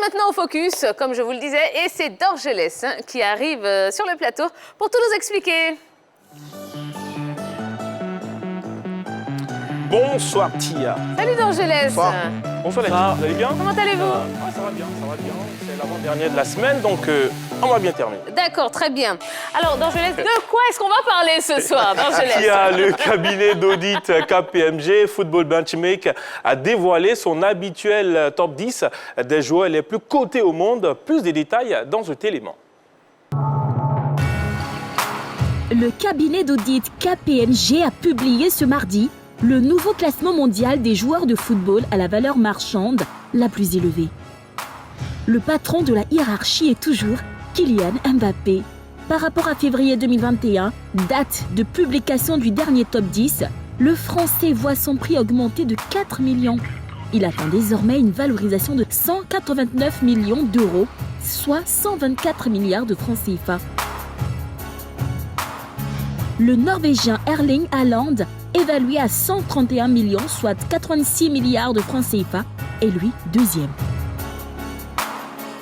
maintenant au focus, comme je vous le disais, et c'est Dorgelès qui arrive sur le plateau pour tout nous expliquer. Bonsoir Tia. Salut Dorgelès. Bonsoir les filles, vous allez bien? Comment allez-vous? Ça va bien, ça va bien. C'est l'avant-dernière de la semaine, donc on va bien terminer. D'accord, très bien. Alors Dorgelès, de quoi est-ce qu'on va parler ce soir, Dorgelès? Tia, le cabinet d'audit KPMG Football Benchmark a dévoilé son habituel top 10 des joueurs les plus cotés au monde. Plus de détails dans cet élément. Le cabinet d'audit KPMG a publié ce mardi le nouveau classement mondial des joueurs de football à la valeur marchande la plus élevée. Le patron de la hiérarchie est toujours Kylian Mbappé. Par rapport à février 2021, date de publication du dernier top 10, le Français voit son prix augmenter de 4 millions. Il atteint désormais une valorisation de 189 millions d'euros, soit 124 milliards de francs CFA. Le Norvégien Erling Haaland, évalué à 131 millions, soit 86 milliards de francs CFA, est lui deuxième.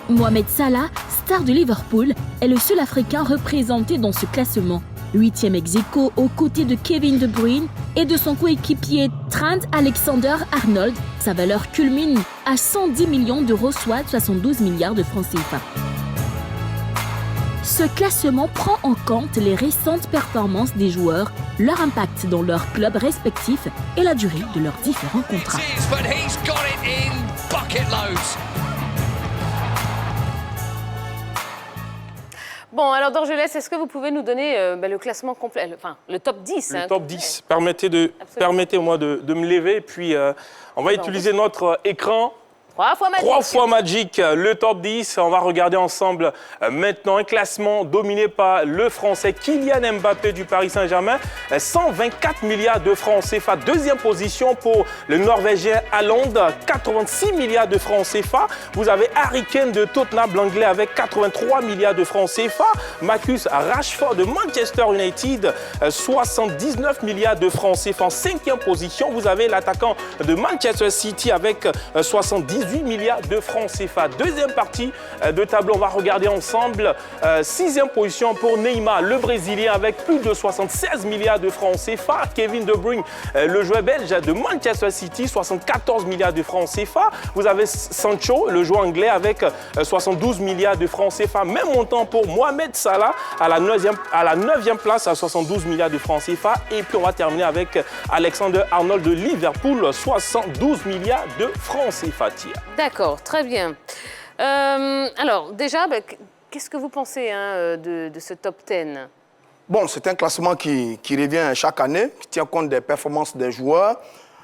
Mohamed Salah, star de Liverpool, est le seul Africain représenté dans ce classement. 8e ex-aequo aux côtés de Kevin De Bruyne et de son coéquipier Trent Alexander-Arnold. Sa valeur culmine à 110 millions d'euros, soit 72 milliards de francs CFA. Ce classement prend en compte les récentes performances des joueurs, leur impact dans leurs clubs respectifs et la durée de leurs différents contrats. Bon, alors Dorgelès, est-ce que vous pouvez nous donner le classement complet, enfin le top 10? Le top 10. Permettez-moi de me lever, et puis on va utiliser notre écran. 3 fois Magic. 3 fois Magic, le top 10. On va regarder ensemble maintenant un classement dominé par le Français Kylian Mbappé du Paris Saint-Germain. 124 milliards de francs CFA. Deuxième position pour le Norvégien Haaland, 86 milliards de francs CFA. Vous avez Harry Kane de Tottenham, l'anglais, avec 83 milliards de francs CFA. Marcus Rashford de Manchester United, 79 milliards de francs CFA. En cinquième position, vous avez l'attaquant de Manchester City avec 78 milliards de francs CFA. Deuxième partie de tableau, on va regarder ensemble. Sixième position pour Neymar, le Brésilien, avec plus de 76 milliards de francs CFA. Kevin De Bruyne, le joueur belge de Manchester City, 74 milliards de francs CFA. Vous avez Sancho, le joueur anglais, avec 72 milliards de francs CFA. Même montant pour Mohamed Salah, à la 9e place, à 72 milliards de francs CFA. Et puis on va terminer avec Alexander-Arnold de Liverpool, 72 milliards de francs CFA. D'accord, très bien. Alors, déjà, qu'est-ce que vous pensez de ce top 10? Bon, c'est un classement qui revient chaque année, qui tient compte des performances des joueurs,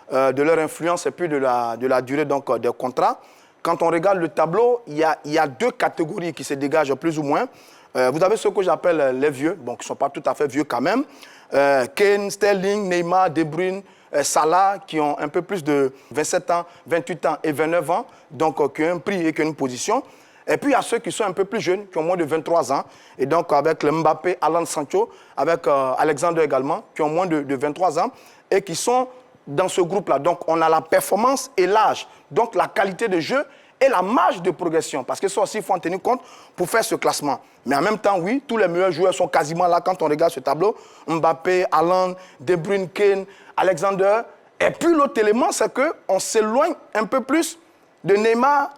de leur influence et puis de la durée donc, des contrats. Quand on regarde le tableau, il y a 2 catégories qui se dégagent plus ou moins. Vous avez ceux que j'appelle les vieux, bon, qui ne sont pas tout à fait vieux quand même. Kane, Sterling, Neymar, De Bruyne, Salah, qui ont un peu plus de 27 ans, 28 ans et 29 ans, donc qui ont un prix et qui ont une position. Et puis il y a ceux qui sont un peu plus jeunes, qui ont moins de 23 ans, et donc avec le Mbappé, Haaland, Sancho, avec Alexander également, qui ont moins de 23 ans, et qui sont dans ce groupe-là. Donc on a la performance et l'âge, donc la qualité de jeu et la marge de progression, parce que ça aussi, il faut en tenir compte pour faire ce classement. Mais en même temps, oui, tous les meilleurs joueurs sont quasiment là quand on regarde ce tableau. Mbappé, Haaland, De Bruyne, Kane, Alexander. Et puis l'autre élément, c'est qu'on s'éloigne un peu plus de Neymar,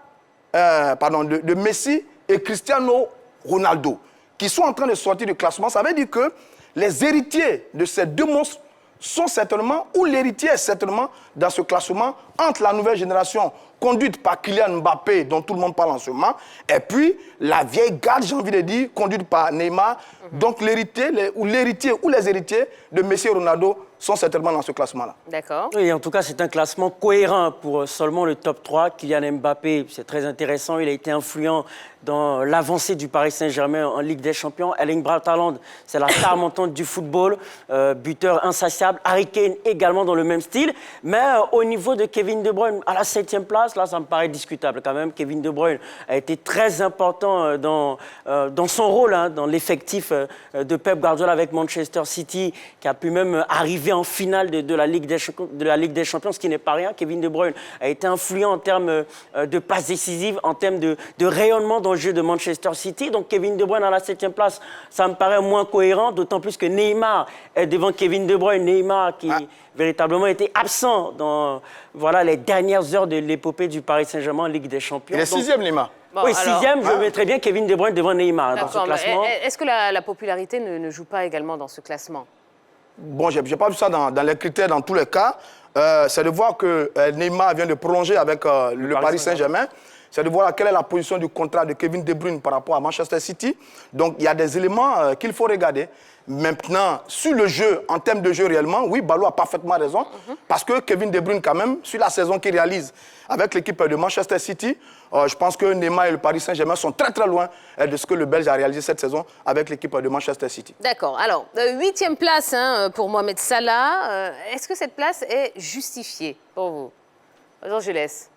de Messi et Cristiano Ronaldo, qui sont en train de sortir du classement. Ça veut dire que les héritiers de ces 2 monstres sont certainement, ou l'héritier est certainement dans ce classement entre la nouvelle génération conduite par Kylian Mbappé, dont tout le monde parle en ce moment, et puis la vieille garde, j'ai envie de dire, conduite par Neymar. Donc l'héritier ou les héritiers de Messi et Ronaldo sont certainement dans ce classement-là. D'accord. Oui, en tout cas, c'est un classement cohérent pour seulement le top 3. Kylian Mbappé, c'est très intéressant. Il a été influent dans l'avancée du Paris Saint-Germain en Ligue des Champions. Erling Braut Haaland, c'est la star montante du football, buteur insatiable. Harry Kane également dans le même style. Mais au niveau de Kevin De Bruyne, à la 7e place, là, ça me paraît discutable quand même. Kevin De Bruyne a été très important dans son rôle, dans l'effectif de Pep Guardiola avec Manchester City, qui a pu même arriver arrivé en finale de la Ligue des Champions, ce qui n'est pas rien. Kevin De Bruyne a été influent en termes de passes décisives, en termes de rayonnement dans le jeu de Manchester City. Donc Kevin De Bruyne à la 7e place, ça me paraît moins cohérent, d'autant plus que Neymar est devant Kevin De Bruyne. Neymar qui véritablement était absent dans les dernières heures de l'épopée du Paris Saint-Germain en Ligue des Champions. Il est 6e, Neymar. Bon, oui, alors, 6e, je mettrais bien Kevin De Bruyne devant Neymar dans ce classement. Est-ce que la popularité ne joue pas également dans ce classement? Bon, je n'ai pas vu ça dans les critères dans tous les cas. C'est de voir que Neymar vient de prolonger avec le Paris Saint-Germain. C'est de voir quelle est la position du contrat de Kevin De Bruyne par rapport à Manchester City. Donc, il y a des éléments qu'il faut regarder. Maintenant, sur le jeu, en termes de jeu réellement, oui, Balou a parfaitement raison. Parce que Kevin De Bruyne, quand même, sur la saison qu'il réalise avec l'équipe de Manchester City, je pense que Neymar et le Paris Saint-Germain sont très très loin de ce que le Belge a réalisé cette saison avec l'équipe de Manchester City. D'accord. Alors, 8e place pour Mohamed Salah. Est-ce que cette place est justifiée pour vous? Jean, je laisse.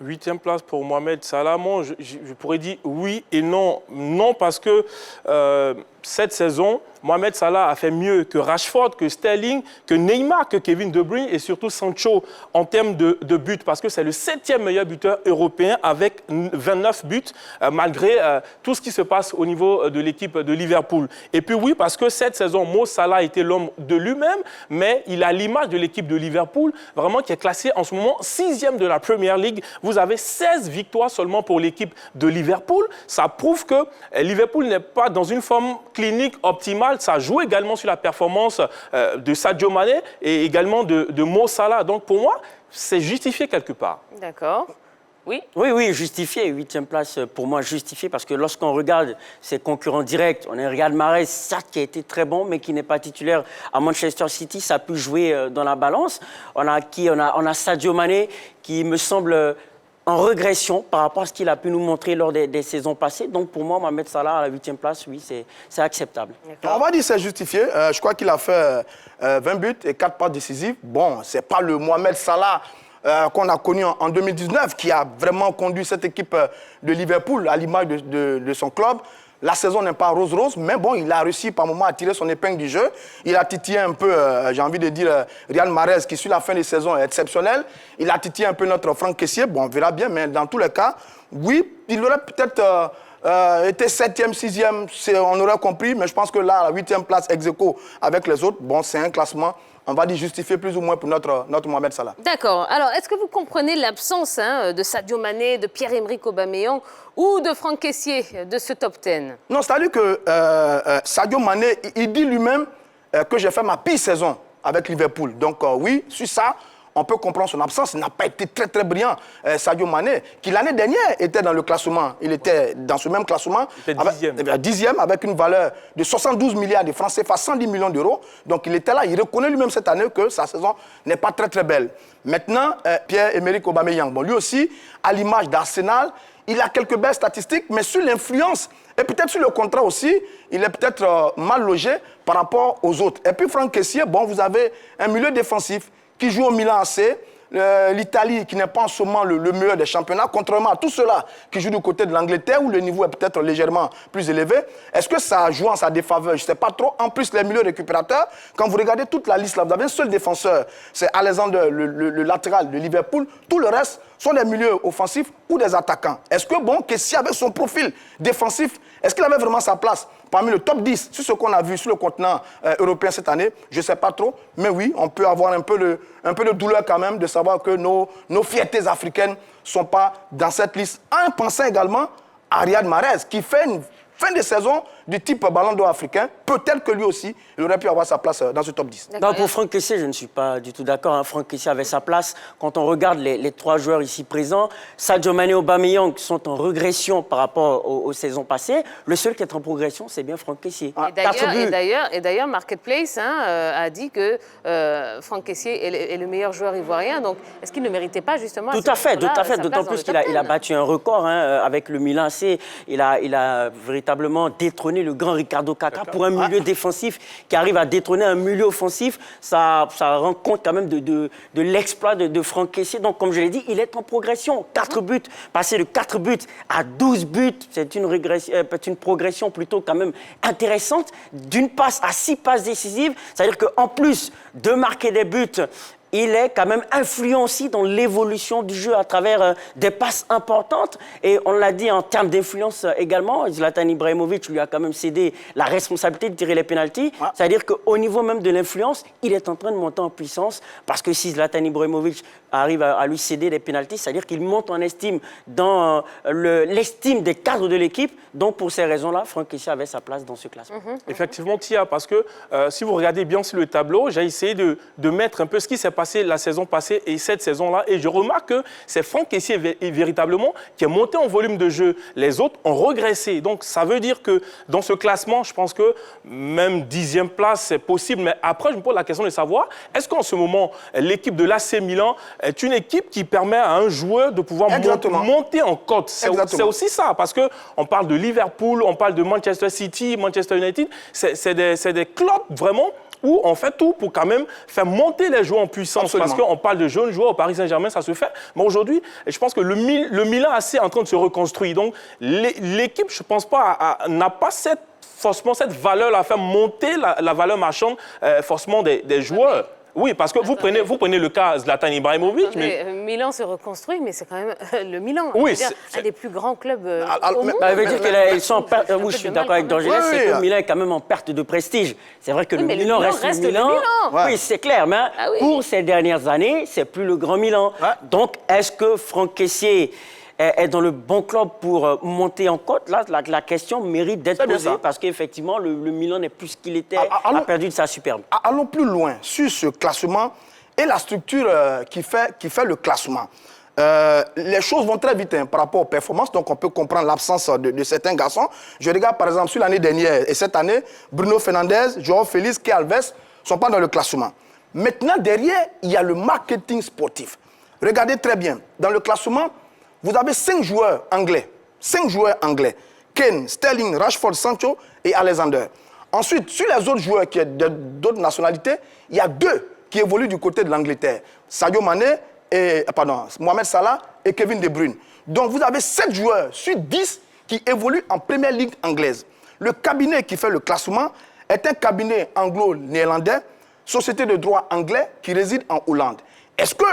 8e place pour Mohamed Salah. Moi, je pourrais dire oui et non. Non, parce que cette saison, Mohamed Salah a fait mieux que Rashford, que Sterling, que Neymar, que Kevin De Bruyne et surtout Sancho en termes de buts, parce que c'est le 7e meilleur buteur européen avec 29 buts, malgré tout ce qui se passe au niveau de l'équipe de Liverpool. Et puis oui, parce que cette saison, Mo Salah était l'homme de lui-même, mais il a l'image de l'équipe de Liverpool, vraiment qui est classée en ce moment 6e de la Premier League. Vous avez 16 victoires seulement pour l'équipe de Liverpool. Ça prouve que Liverpool n'est pas dans une forme clinique optimale. Ça joue également sur la performance de Sadio Mané et également de Mo Salah. Donc pour moi, c'est justifié quelque part. D'accord. Oui. Oui, justifié. 8e place, pour moi, justifié. Parce que lorsqu'on regarde ses concurrents directs, on a Riyad Mahrez, certes, qui a été très bon, mais qui n'est pas titulaire à Manchester City. Ça a pu jouer dans la balance. On a Sadio Mané, qui me semble en régression par rapport à ce qu'il a pu nous montrer lors des saisons passées. Donc pour moi, Mohamed Salah à la 8e place, oui, c'est acceptable. On va dire que c'est justifié. Je crois qu'il a fait 20 buts et 4 passes décisives. Bon, ce n'est pas le Mohamed Salah qu'on a connu en 2019 qui a vraiment conduit cette équipe de Liverpool à l'image de son club. La saison n'est pas rose-rose, mais bon, il a réussi par moments à tirer son épingle du jeu. Il a titillé un peu, j'ai envie de dire, Riyad Mahrez, qui sur la fin de saison est exceptionnel. Il a titillé un peu notre Franck Kessié. Bon, on verra bien, mais dans tous les cas, oui, il aurait peut-être été 7e, 6e, on aurait compris, mais je pense que là, à la 8e place ex aequo avec les autres, bon, c'est un classement, on va dire, justifié plus ou moins pour notre Mohamed Salah. D'accord. Alors, est-ce que vous comprenez l'absence de Sadio Mané, de Pierre-Emerick Aubameyang ou de Franck Kessié de ce top 10? Non, c'est-à-dire que Sadio Mané, il dit lui-même que j'ai fait ma pire saison avec Liverpool. Donc oui, sur ça, on peut comprendre son absence. Il n'a pas été très très brillant, Sadio Mané, qui l'année dernière était dans le classement. Il était dans ce même classement. Il était 10e. 10e avec une valeur de 72 milliards de francs CFA, 110 millions d'euros. Donc il était là. Il reconnaît lui-même cette année que sa saison n'est pas très très belle. Maintenant, Pierre-Emerick Aubameyang, bon, lui aussi, à l'image d'Arsenal, il a quelques belles statistiques, mais sur l'influence et peut-être sur le contrat aussi, il est peut-être mal logé par rapport aux autres. Et puis Franck Kessié, bon, vous avez un milieu défensif qui joue au Milan AC, l'Italie qui n'est pas en ce moment le meilleur des championnats, contrairement à tous ceux-là qui jouent du côté de l'Angleterre où le niveau est peut-être légèrement plus élevé. Est-ce que ça joue en sa défaveur? Je ne sais pas trop. En plus, les milieux récupérateurs, quand vous regardez toute la liste là, vous avez un seul défenseur, c'est Alexander, le latéral de Liverpool. Tout le reste sont des milieux offensifs ou des attaquants. Est-ce que, bon, Kessié avec son profil défensif, est-ce qu'il avait vraiment sa place parmi le top 10 sur ce qu'on a vu sur le continent européen cette année? Je ne sais pas trop, mais oui, on peut avoir un peu de douleur quand même de savoir que nos fiertés africaines ne sont pas dans cette liste. En pensant également à Riyad Mahrez, qui fait une fin de saison du type ballon d'or africain, peut-être que lui aussi, il aurait pu avoir sa place dans ce top 10. Non, pour Franck Kessié, je ne suis pas du tout d'accord. Franck Kessié avait sa place. Quand on regarde les 3 joueurs ici présents, Sadio Mané et Aubameyang sont en régression par rapport aux saisons passées. Le seul qui est en progression, c'est bien Franck Kessié. Et d'ailleurs, Marketplace a dit que Franck Kessié est le meilleur joueur ivoirien. Donc, est-ce qu'il ne méritait pas justement Tout à fait. D'autant plus qu'il a battu un record avec le Milan AC. Il a véritablement détrôné détrôner le grand Ricardo Kaka. Pour un milieu défensif qui arrive à détrôner un milieu offensif, ça rend compte quand même de l'exploit de Franck Kessié. Donc, comme je l'ai dit, il est en progression. 4 buts, passer de 4 buts à 12 buts, c'est une progression plutôt quand même intéressante. D'une passe à 6 passes décisives, c'est-à-dire qu'en plus de marquer des buts, il est quand même influent aussi dans l'évolution du jeu à travers des passes importantes. Et on l'a dit en termes d'influence également, Zlatan Ibrahimovic lui a quand même cédé la responsabilité de tirer les pénaltys. C'est-à-dire qu'au niveau même de l'influence, il est en train de monter en puissance. Parce que si Zlatan Ibrahimovic arrive à lui céder les pénaltys, c'est-à-dire qu'il monte en estime dans l'estime des cadres de l'équipe. Donc pour ces raisons-là, Franck Kessié avait sa place dans ce classement. Effectivement, Tia, parce que si vous regardez bien sur le tableau, j'ai essayé de mettre un peu ce qui s'est passé la saison passée et cette saison-là. Et je remarque que c'est Franck Kessié véritablement qui est monté en volume de jeu. Les autres ont régressé. Donc ça veut dire que dans ce classement, je pense que même 10e place, c'est possible. Mais après, je me pose la question de savoir, est-ce qu'en ce moment, l'équipe de l'AC Milan est une équipe qui permet à un joueur de pouvoir monter en cote? C'est aussi ça, parce qu'on parle de Liverpool, on parle de Manchester City, Manchester United. C'est des clubs vraiment où on fait tout pour quand même faire monter les joueurs en puissance. Absolument. Parce qu'on parle de jeunes joueurs au Paris Saint-Germain, ça se fait. Mais aujourd'hui, je pense que le Milan AC est en train de se reconstruire. Donc, l'équipe, je ne pense pas, n'a pas forcément cette valeur à faire monter la valeur marchande forcément des joueurs. Oui, parce que vous prenez le cas Zlatan Ibrahimovic. Milan se reconstruit, mais c'est quand même le Milan. Oui, c'est un des plus grands clubs au monde. Ça veut dire qu'ils sont en perte. Oui, je suis d'accord avec D'Angeles, c'est que Milan est quand même en perte de prestige. C'est vrai que le Milan reste le Milan. Oui, c'est clair, mais pour ces dernières années, c'est plus le grand Milan. Donc, est-ce que Franck Kessié est dans le bon club pour monter en cote? Là, la question mérite d'être posée parce qu'effectivement, le Milan n'est plus ce qu'il était, a perdu de sa superbe. Allons plus loin sur ce classement et la structure qui fait le classement. Les choses vont très vite par rapport aux performances, donc on peut comprendre l'absence de certains garçons. Je regarde par exemple sur l'année dernière et cette année, Bruno Fernandes, João Félix, Kay Alves ne sont pas dans le classement. Maintenant, derrière, il y a le marketing sportif. Regardez très bien, dans le classement, vous avez 5 joueurs anglais. 5 joueurs anglais. Kane, Sterling, Rashford, Sancho et Alexander. Ensuite, sur les autres joueurs qui sont d'autres nationalités, il y a 2 qui évoluent du côté de l'Angleterre. Sadio Mané, Mohamed Salah et Kevin De Bruyne. Donc vous avez 7 joueurs sur 10 qui évoluent en Première Ligue anglaise. Le cabinet qui fait le classement est un cabinet anglo-néerlandais, société de droit anglais qui réside en Hollande. Est-ce que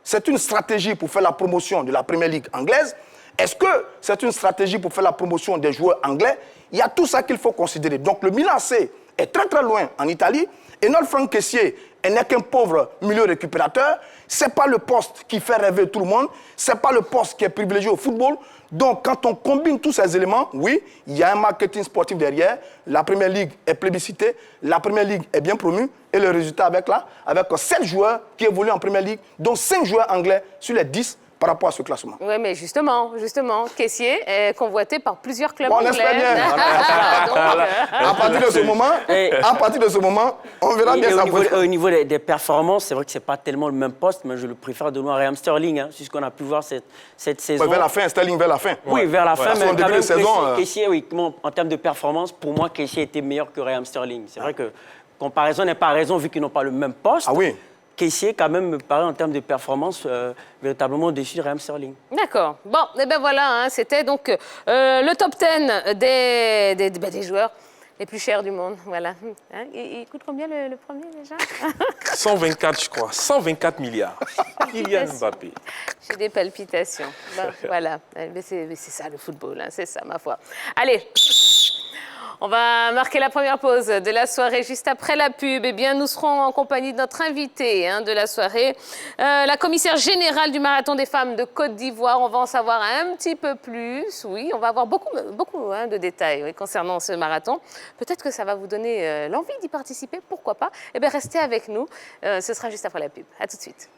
c'est une stratégie pour faire la promotion de la Première Ligue anglaise? Est-ce que c'est une stratégie pour faire la promotion des joueurs anglais? Il y a tout ça qu'il faut considérer. Donc le Milan AC est très très loin en Italie et notre Franck Kessié n'est qu'un pauvre milieu récupérateur. Ce n'est pas le poste qui fait rêver tout le monde. Ce n'est pas le poste qui est privilégié au football. Donc quand on combine tous ces éléments, oui, il y a un marketing sportif derrière. La Première Ligue est plébiscitée. La Première Ligue est bien promue. Et le résultat avec 7 joueurs qui évoluent en Première Ligue, dont 5 joueurs anglais sur les 10 par rapport à ce classement. Oui, mais justement, Kessié est convoité par plusieurs clubs anglais. On espère bien. À partir de ce moment, on verra bien ça. Au niveau des performances, c'est vrai que ce n'est pas tellement le même poste, mais je le préfère de loin à Raheem Sterling, c'est ce qu'on a pu voir cette saison. Vers la fin, Sterling vers la fin. Oui, vers la fin, mais quand même, Kessié, oui, en termes de performance, pour moi, Kessié était meilleur que Raheem Sterling. C'est vrai que comparaison n'est pas raison vu qu'ils n'ont pas le même poste. Ah oui. Kessié, quand même, me paraît en termes de performance véritablement au-dessus de Raheem Sterling. D'accord. Bon, et ben voilà, c'était donc le top 10 des joueurs les plus chers du monde. Voilà. Hein, il coûte combien le premier déjà? 124, je crois. 124 milliards. Kylian Mbappé. J'ai des palpitations. Bon, voilà. Mais c'est ça le football, hein, c'est ça ma foi. Allez. On va marquer la première pause de la soirée juste après la pub. Eh bien, nous serons en compagnie de notre invité de la soirée, la commissaire générale du Marathon des femmes de Côte d'Ivoire. On va en savoir un petit peu plus. Oui, on va avoir beaucoup de détails concernant ce marathon. Peut-être que ça va vous donner l'envie d'y participer. Pourquoi pas? Eh bien, restez avec nous. Ce sera juste après la pub. À tout de suite.